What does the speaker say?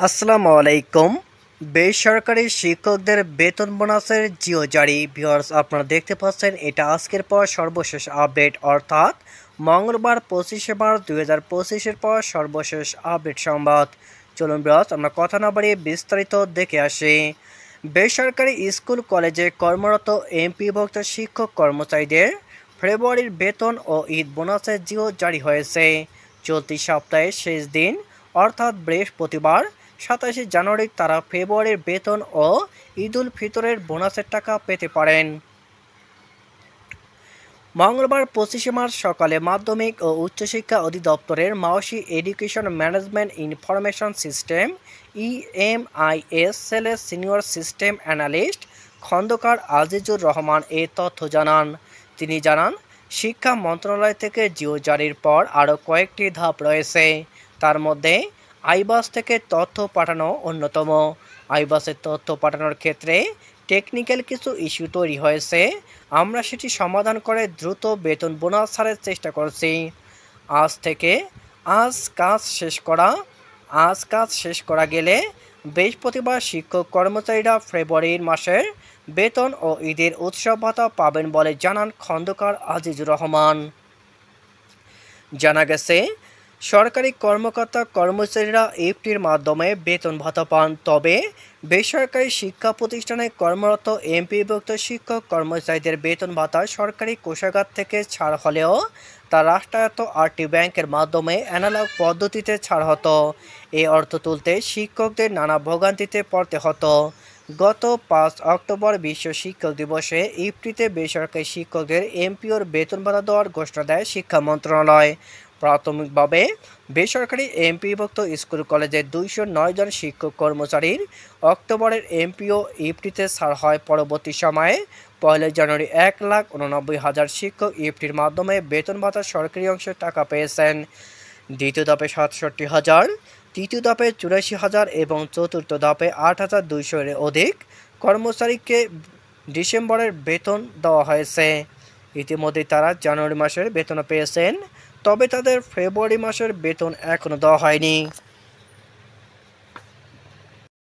আসসালামু আলাইকুম। বেসরকারি শিক্ষকদের বেতন বোনাসের জিও জারি। ভিউয়ার্স, আপনারা দেখতে পাচ্ছেন এটা আজকের পর সর্বশেষ আপডেট, অর্থাৎ মঙ্গলবার 25শে মার্চ 2025-এর পর সর্বশেষ আপডেট সংবাদ। চলুন ভিউয়ার্স, আমরা কথা না বাড়িয়ে বিস্তারিত দেখে আসি। বেসরকারি স্কুল কলেজে কর্মরত এমপিভুক্ত শিক্ষক কর্মচারীদের ফেব্রুয়ারির বেতন ও ঈদ বোনাসের জিও জারি হয়েছে। চলতি সপ্তাহের শেষ দিন অর্থাৎ বৃহস্পতিবার 27শে জানুয়ারি তারা ফেব্রুয়ারির বেতন ও ঈদ উল ফিতরের বোনাসের টাকা পেতে পারেন। মঙ্গলবার 25শে মার্চ সকালে মাধ্যমিক ও উচ্চশিক্ষা অধিদপ্তরের Maushi education management information system EMIS সেলের senior system analyst Khandakar Azizur Rahman এ তথ্য জানান। তিনি জানান, শিক্ষা মন্ত্রণালয় থেকে জিও জারির পর আরও কয়েকটি ধাপ রয়েছে। তার মধ্যে আইবাস থেকে তথ্য পাঠানো অন্যতম। আইবাসের তথ্য পাঠানোর ক্ষেত্রে টেকনিক্যাল কিছু ইস্যু তৈরি হয়েছে। আমরা সেটি সমাধান করে দ্রুত বেতন বোনাস ছাড়ের চেষ্টা করছি। আজ কাজ শেষ করা গেলে বৃহস্পতিবার শিক্ষক কর্মচারীরা ফেব্রুয়ারির মাসের বেতন ও ঈদের উৎসব ভাতা পাবেন বলে জানান খন্দকার আজিজুর রহমান। জানা গেছে, সরকারি কর্মকর্তা কর্মচারীরা ইফটির মাধ্যমে বেতন ভাতা পান, তবে বেসরকারি শিক্ষা প্রতিষ্ঠানে কর্মরত এমপিভুক্ত শিক্ষক কর্মচারীদের বেতন ভাতা সরকারি কোষাগার থেকে ছাড় হলেও তা রাষ্ট্রায়ত্ত 8টি ব্যাংকের মাধ্যমে অ্যানালগ পদ্ধতিতে ছাড় হতো। এই অর্থ তুলতে শিক্ষকদের নানা ভোগান্তিতে পড়তে হতো। গত 5 অক্টোবর বিশ্ব শিক্ষক দিবসে ইফটিতে বেসরকারি শিক্ষকদের এমপিওর বেতন ভাতা দেওয়ার ঘোষণা দেয় শিক্ষা মন্ত্রণালয়। প্রাথমিকভাবে বেসরকারি এমপিভুক্ত স্কুল কলেজের 209 জন শিক্ষক কর্মচারীর অক্টোবরের এমপিও ইফটিতে ছাড় হয়। পরবর্তী সময়ে 1 জানুয়ারি 1,89,000 শিক্ষক ইফটির মাধ্যমে বেতন ভাতার সরকারি অংশের টাকা পেয়েছেন। দ্বিতীয় ধাপে 67,000, তৃতীয় ধাপে 84,000 এবং চতুর্থ ধাপে 8,200-এর অধিক কর্মচারীকে ডিসেম্বরের বেতন দেওয়া হয়েছে। ইতিমধ্যে তারা জানুয়ারি মাসের বেতনও পেয়েছেন, তবে তাদের ফেব্রুয়ারি মাসের বেতন এখনও দেওয়া হয়নি।